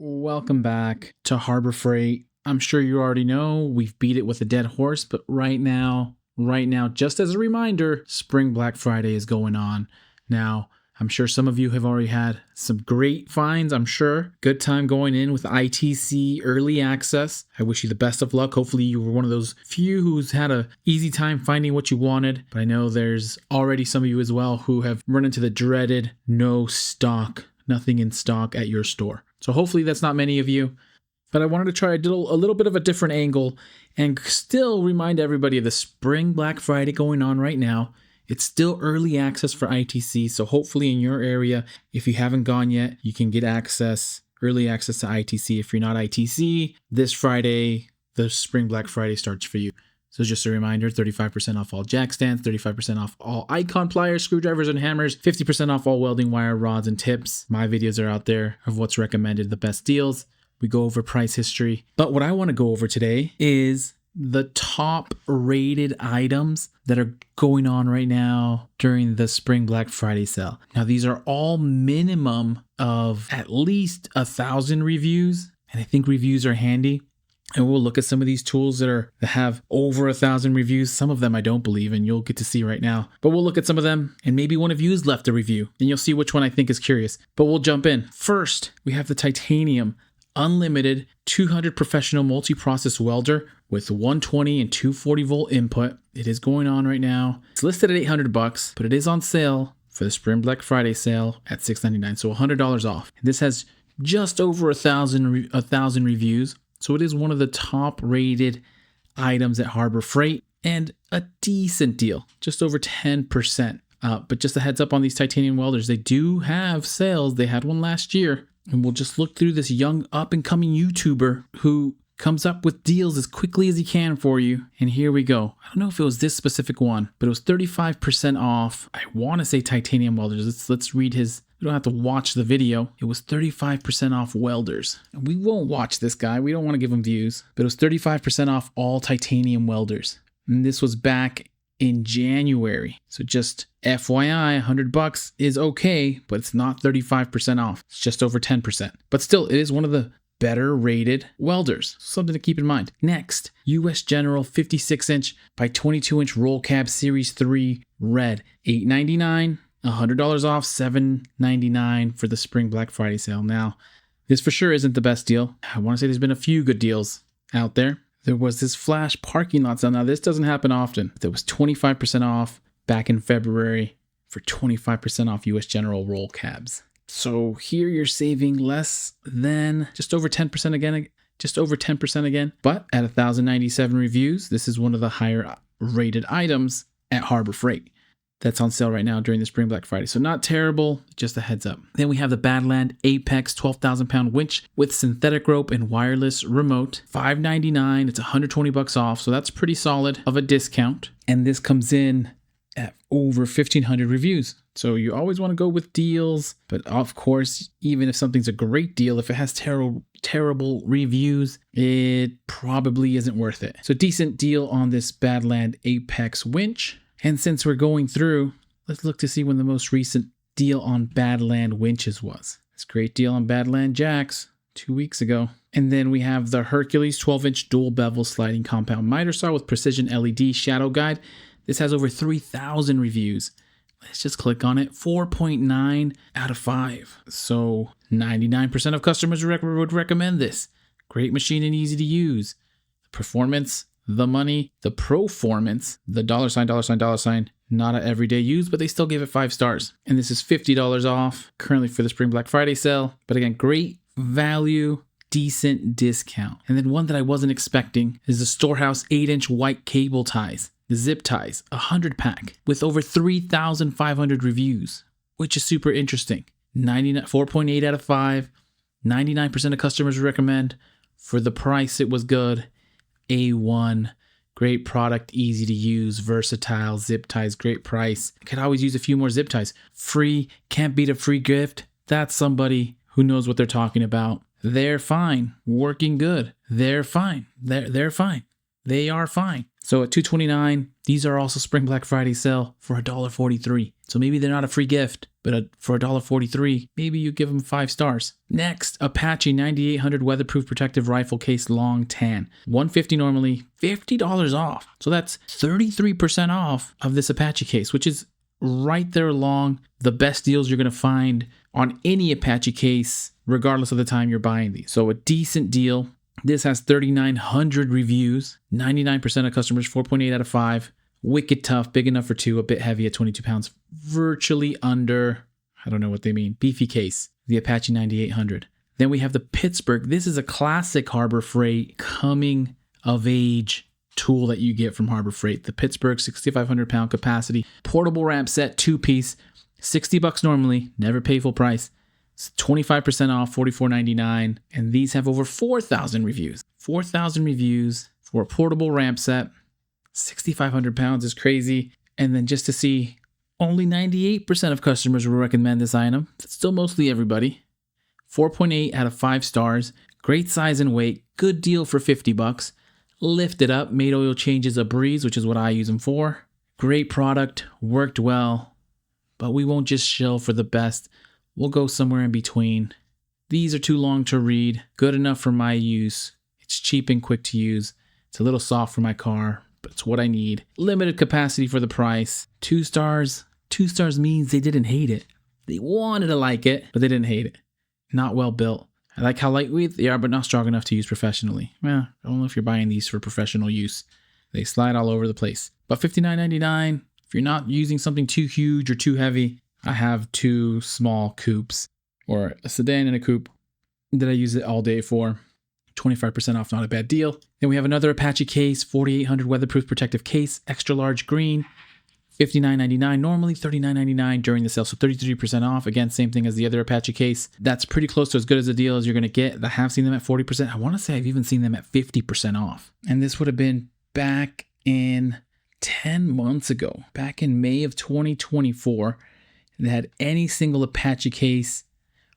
Welcome back to Harbor Freight. I'm sure you already know we've beat it with a dead horse, but right now, just as a reminder, Spring Black Friday is going on. Now, I'm sure some of you have already had some great finds, I'm sure. Good time going in with ITC early access. I wish you the best of luck. Hopefully you were one of those few who's had a easy time finding what you wanted. But I know there's already some of you as well who have run into the dreaded no stock, nothing in stock at your store. So hopefully that's not many of you, but I wanted to try a little bit of a different angle and still remind everybody of the Spring Black Friday going on right now. It's still early access for ITC, so hopefully in your area, if you haven't gone yet, you can get early access to ITC. If you're not ITC, this Friday, the Spring Black Friday starts for you. So just a reminder, 35% off all jack stands, 35% off all icon pliers, screwdrivers, and hammers, 50% off all welding wire, rods, and tips. My videos are out there of what's recommended, the best deals. We go over price history. But what I want to go over today is the top rated items that are going on right now during the Spring Black Friday sale. Now, these are all minimum of at least 1,000 reviews, and I think reviews are handy. And we'll look at some of these tools that have over 1,000 reviews. Some of them I don't believe, and you'll get to see right now. But we'll look at some of them, and maybe one of you's left a review, and you'll see which one I think is curious. But we'll jump in. First, we have the Titanium Unlimited 200 Professional Multi-Process Welder with 120 and 240 volt input. It is going on right now. It's listed at $800, but it is on sale for the Spring Black Friday sale at $699, so $100 off. This has just over 1,000 reviews. So it is one of the top rated items at Harbor Freight and a decent deal, just over 10%. But just a heads up on these titanium welders, they do have sales. They had one last year, and we'll just look through this young up and coming YouTuber who comes up with deals as quickly as he can for you. And here we go. I don't know if it was this specific one, but it was 35% off. I want to say titanium welders. Let's read his. You don't have to watch the video. It was 35% off welders. And we won't watch this guy. We don't want to give him views. But it was 35% off all titanium welders. And this was back in January. So just FYI, $100 is okay, but it's not 35% off. It's just over 10%. But still, it is one of the better rated welders. Something to keep in mind. Next, US General 56-inch by 22-inch roll cab Series 3 red. $899. $100 off, $799 for the Spring Black Friday sale. Now, this for sure isn't the best deal. I want to say there's been a few good deals out there. There was this flash parking lot sale. Now, this doesn't happen often. There was 25% off back in February for 25% off US General roll cabs. So here you're saving less than just over 10% again. But at 1,097 reviews, this is one of the higher rated items at Harbor Freight. That's on sale right now during the Spring Black Friday. So not terrible, just a heads up. Then we have the Badland Apex 12,000 pound winch with synthetic rope and wireless remote. $599. It's $120 off. So that's pretty solid of a discount. And this comes in at over 1,500 reviews. So you always want to go with deals. But of course, even if something's a great deal, if it has terrible reviews, it probably isn't worth it. So decent deal on this Badland Apex winch. And since we're going through, let's look to see when the most recent deal on Badland winches was. It's a great deal on Badland jacks 2 weeks ago. And then we have the Hercules 12-inch dual bevel sliding compound miter saw with precision LED shadow guide. This has over 3,000 reviews. Let's just click on it. 4.9 out of 5. So 99% of customers would recommend this. Great machine and easy to use. Performance, the money, the performance, the $, not an everyday use, but they still gave it 5 stars. And this is $50 off currently for the Spring Black Friday sale. But again, great value, decent discount. And then one that I wasn't expecting is the Storehouse 8-inch white cable ties, the zip ties, 100 pack with over 3,500 reviews, which is super interesting. 4.8 out of 5, 99% of customers recommend. For the price, it was good. A1, great product, easy to use, versatile, zip ties, great price. Could always use a few more zip ties. Free, can't beat a free gift. That's somebody who knows what they're talking about. They're fine, working good. They're fine. They're fine. They are fine. So at $229, these are also Spring Black Friday sale for $1.43. So maybe they're not a free gift, But for $1.43, maybe you give them 5 stars. Next, Apache 9800 weatherproof protective rifle case long tan. $150 normally, $50 off. So that's 33% off of this Apache case, which is right there along the best deals you're going to find on any Apache case, regardless of the time you're buying these. So a decent deal. This has 3,900 reviews, 99% of customers, 4.8 out of 5. Wicked tough, big enough for 2, a bit heavy at 22 pounds, virtually under, I don't know what they mean, beefy case, the Apache 9800. Then we have the Pittsburgh. This is a classic Harbor Freight coming of age tool that you get from Harbor Freight. The Pittsburgh 6,500 pound capacity, portable ramp set, 2-piece, $60 normally, never pay full price. It's 25% off, $44.99. And these have over 4,000 reviews. 4,000 reviews for a portable ramp set. 6,500 pounds is crazy. And then just to see, only 98% of customers will recommend this item. That's still mostly everybody. 4.8 out of 5 stars. Great size and weight. Good deal for $50. Lift it up. Made oil changes a breeze, which is what I use them for. Great product. Worked well. But we won't just shill for the best. We'll go somewhere in between. These are too long to read. Good enough for my use. It's cheap and quick to use. It's a little soft for my car, but it's what I need. Limited capacity for the price. 2 stars. 2 stars means they didn't hate it. They wanted to like it, but they didn't hate it. Not well built. I like how lightweight they are, but not strong enough to use professionally. Well, I don't know if you're buying these for professional use. They slide all over the place. But $59.99, if you're not using something too huge or too heavy, I have 2 small coupes, or a sedan and a coupe, that I use it all day for. 25% off, not a bad deal. Then we have another Apache case, 4800 weatherproof protective case, extra large green, $59.99, normally $39.99 during the sale, so 33% off. Again, same thing as the other Apache case. That's pretty close to as good as a deal as you're going to get. I have seen them at 40%. I want to say I've even seen them at 50% off. And this would have been back in 10 months ago, back in May of 2024. They had any single Apache case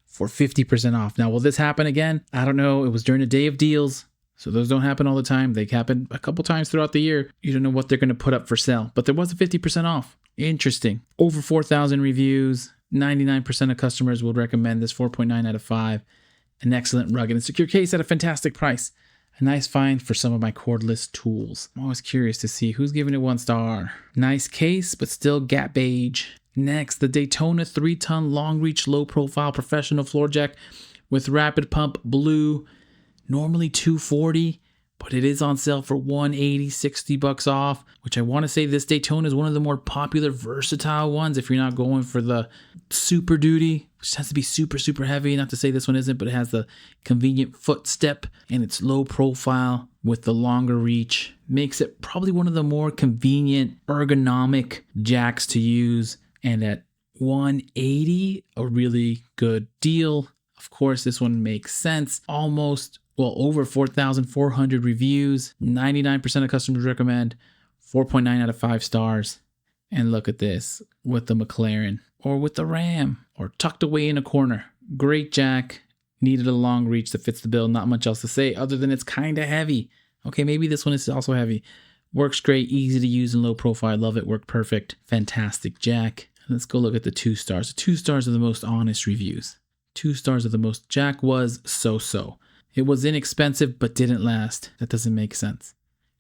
for 50% off. Now, will this happen again? I don't know. It was during a day of deals, so those don't happen all the time. They happen a couple times throughout the year. You don't know what they're going to put up for sale, but there was a 50% off. Interesting. Over 4,000 reviews. 99% of customers would recommend this, 4.9 out of 5. An excellent, rugged, and secure case at a fantastic price. A nice find for some of my cordless tools. I'm always curious to see who's giving it 1 star. Nice case, but still gap age. Next, the Daytona 3-ton long-reach, low-profile professional floor jack with rapid pump blue. Normally $240, but it is on sale for $180, $60 off, which I want to say this Daytona is one of the more popular, versatile ones if you're not going for the super duty, which has to be super, super heavy. Not to say this one isn't, but it has the convenient footstep and it's low profile with the longer reach. Makes it probably one of the more convenient, ergonomic jacks to use. And at $180, a really good deal. Of course, this one makes sense. Over 4,400 reviews. 99% of customers recommend. 4.9 out of 5 stars. And look at this with the McLaren or with the Ram or tucked away in a corner. Great jack. Needed a long reach that fits the bill. Not much else to say other than it's kind of heavy. Okay, maybe this one is also heavy. Works great, easy to use and low profile. Love it, worked perfect. Fantastic jack. Let's go look at the 2 stars. The 2 stars are the most honest reviews. 2 stars are the most. Jack was so-so. It was inexpensive, but didn't last. That doesn't make sense.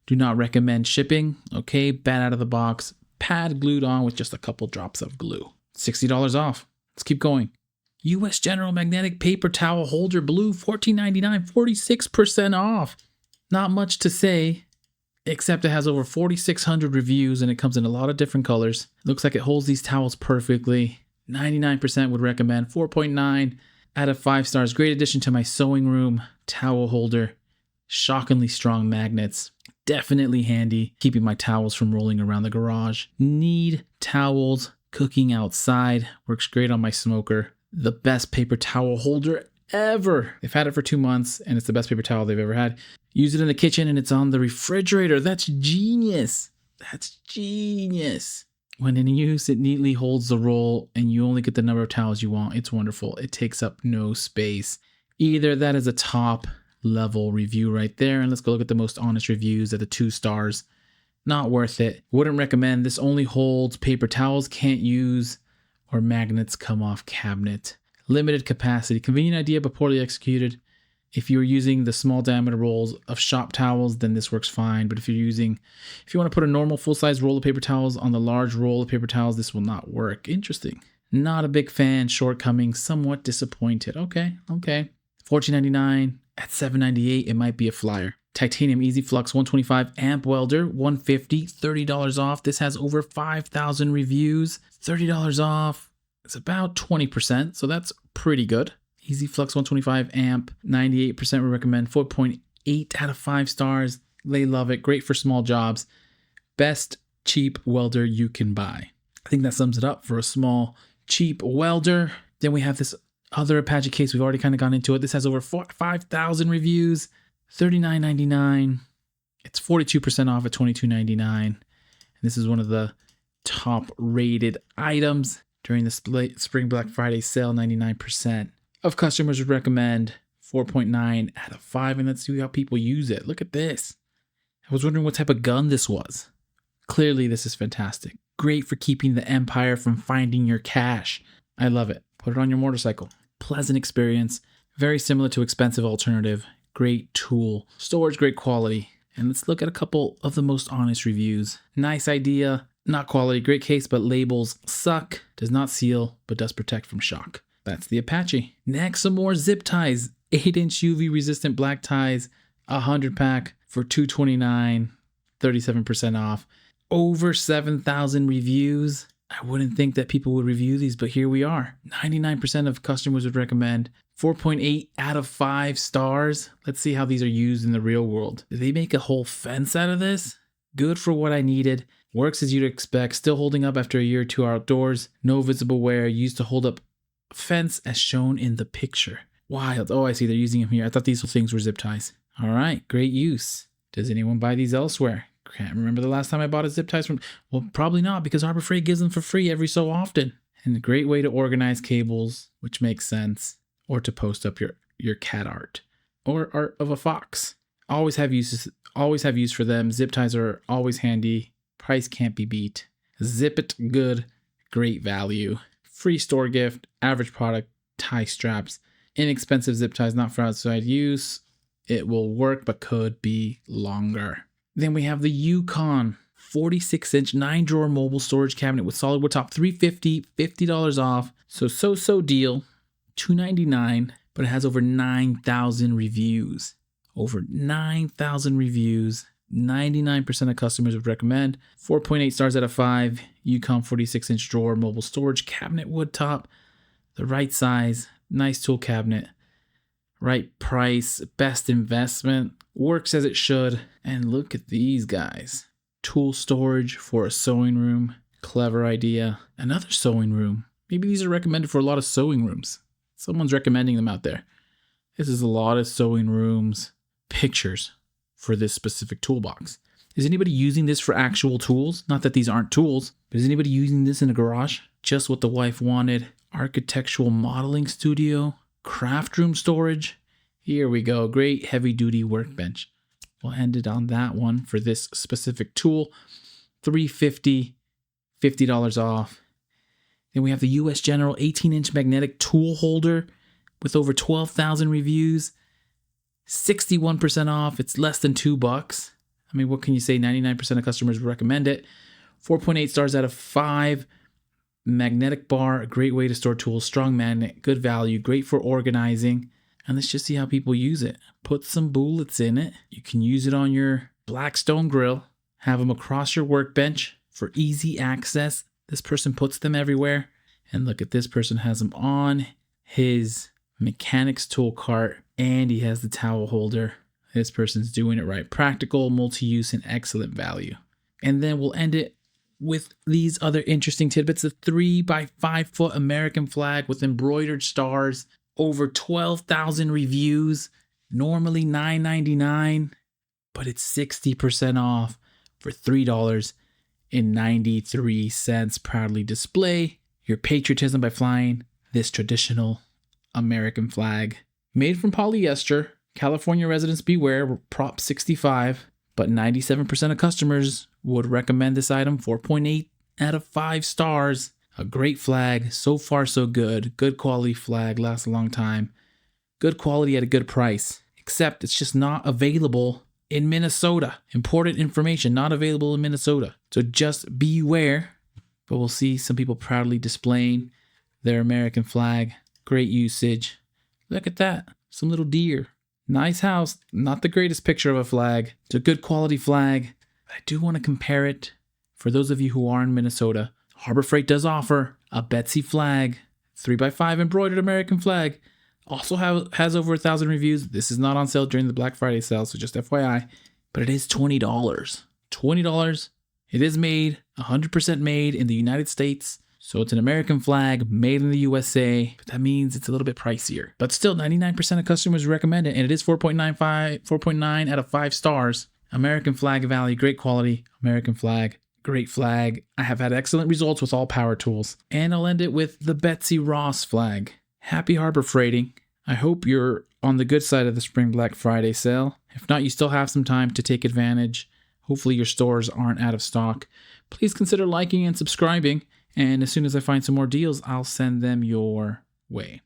Do not recommend shipping. Okay, bad out of the box. Pad glued on with just a couple drops of glue. $60 off. Let's keep going. U.S. General Magnetic Paper Towel Holder Blue, $14.99, 46% off. Not much to say, except it has over 4,600 reviews and it comes in a lot of different colors. Looks like it holds these towels perfectly. 99% would recommend. 4.9 out of 5 stars. Great addition to my sewing room towel holder. Shockingly strong magnets. Definitely handy, keeping my towels from rolling around the garage. Need towels cooking outside. Works great on my smoker. The best paper towel holder ever. They've had it for 2 months and it's the best paper towel they've ever had. Use it in the kitchen and it's on the refrigerator. That's genius. That's genius. When in use, it neatly holds the roll and you only get the number of towels you want. It's wonderful. It takes up no space. Either that is a top level review right there. And let's go look at the most honest reviews at the 2 stars. Not worth it. Wouldn't recommend. This only holds paper towels. Can't use or magnets come off cabinet. Limited capacity, convenient idea but poorly executed. If you're using the small diameter rolls of shop towels, then this works fine. But if you want to put a normal full-size roll of paper towels on the large roll of paper towels, this will not work. Interesting. Not a big fan, shortcoming, somewhat disappointed. Okay. $14.99 at $7.98, it might be a flyer. Titanium Easy Flux 125 amp welder, $150, $30 off. This has over 5,000 reviews. $30 off. It's about 20%, so that's pretty good. Easy Flux 125 amp, 98% would recommend, 4.8 out of 5 stars. They love it. Great for small jobs. Best cheap welder you can buy. I think that sums it up for a small, cheap welder. Then we have this other Apache case. We've already kind of gone into it. This has over 5,000 reviews, $39.99. It's 42% off at $22.99. And this is one of the top rated items during the Spring Black Friday sale, 99% of customers would recommend, 4.9 out of 5. And let's see how people use it. Look at this. I was wondering what type of gun this was. Clearly, this is fantastic. Great for keeping the Empire from finding your cache. I love it. Put it on your motorcycle. Pleasant experience. Very similar to expensive alternative. Great tool. Storage, great quality. And let's look at a couple of the most honest reviews. Nice idea. Not quality. Great case, but labels suck. Does not seal, but does protect from shock. That's the Apache. Next, some more zip ties. 8-inch UV resistant black ties. 100 pack for $229. 37% off. Over 7,000 reviews. I wouldn't think that people would review these, but here we are. 99% of customers would recommend. 4.8 out of 5 stars. Let's see how these are used in the real world. Did they make a whole fence out of this? Good for what I needed. Works as you'd expect. Still holding up after a year or two outdoors. No visible wear. Used to hold up fence as shown in the picture. Wild. Oh, I see they're using them here. I thought these things were zip ties. All right. Great use. Does anyone buy these elsewhere? Can't remember the last time I bought a zip ties from. Well, probably not, because Harbor Freight gives them for free every so often. And a great way to organize cables, which makes sense, or to post up your cat art or art of a fox. Always have use for them. Zip ties are always handy. Price can't be beat. Zip it good. Great value. Free store gift. Average product. Tie straps. Inexpensive zip ties, not for outside use. It will work, but could be longer. Then we have the Yukon 46-inch 9-drawer mobile storage cabinet with solid wood top, $350, $50 off. So deal, $299, but it has over 9,000 reviews. Over 9,000 reviews. 99% of customers would recommend. 4.8 stars out of 5. Yukon 46-inch drawer mobile storage cabinet, wood top. The right size, nice tool cabinet. Right price, best investment. Works as it should. And look at these guys. Tool storage for a sewing room. Clever idea. Another sewing room. Maybe these are recommended for a lot of sewing rooms. Someone's recommending them out there. This is a lot of sewing rooms. Pictures for this specific toolbox. Is anybody using this for actual tools? Not that these aren't tools, but is anybody using this in a garage? Just what the wife wanted. Architectural modeling studio. Craft room storage. Here we go. Great heavy duty workbench. We'll end it on that one for this specific tool. $350, $50 off. Then we have the US General 18-inch magnetic tool holder with over 12,000 reviews. 61% off. It's less than $2. I mean, what can you say? 99% of customers recommend it. 4.8 stars out of 5. Magnetic bar, a great way to store tools. Strong magnet, good value, great for organizing. And let's just see how people use it. Put some bullets in it. You can use it on your Blackstone grill. Have them across your workbench for easy access. This person puts them everywhere. And look at this person has them on his mechanics tool cart. And he has the towel holder. This person's doing it right. Practical, multi-use, and excellent value. And then we'll end it with these other interesting tidbits. A 3 by 5 foot American flag with embroidered stars. Over 12,000 reviews. Normally $9.99, but it's 60% off for $3.93. Proudly display your patriotism by flying this traditional American flag. Made from polyester. California residents beware. Prop 65. But 97% of customers would recommend this item. 4.8 out of 5 stars. A great flag. So far, so good. Good quality flag. Lasts a long time. Good quality at a good price. Except it's just not available in Minnesota. Important information, not available in Minnesota. So just beware. But we'll see some people proudly displaying their American flag. Great usage. Look at that. Some little deer. Nice house. Not the greatest picture of a flag. It's a good quality flag. I do want to compare it. For those of you who are in Minnesota, Harbor Freight does offer a Betsy flag. 3x5 embroidered American flag. Also has over 1,000 reviews. This is not on sale during the Black Friday sale, so just FYI. But it is $20. $20. It is made, 100% made in the United States. So it's an American flag made in the USA. But that means it's a little bit pricier. But still, 99% of customers recommend it. And it is 4.9 out of 5 stars. American flag value, great quality. American flag, great flag. I have had excellent results with all power tools. And I'll end it with the Betsy Ross flag. Happy Harbor Freighting. I hope you're on the good side of the Spring Black Friday sale. If not, you still have some time to take advantage. Hopefully your stores aren't out of stock. Please consider liking and subscribing. And as soon as I find some more deals, I'll send them your way.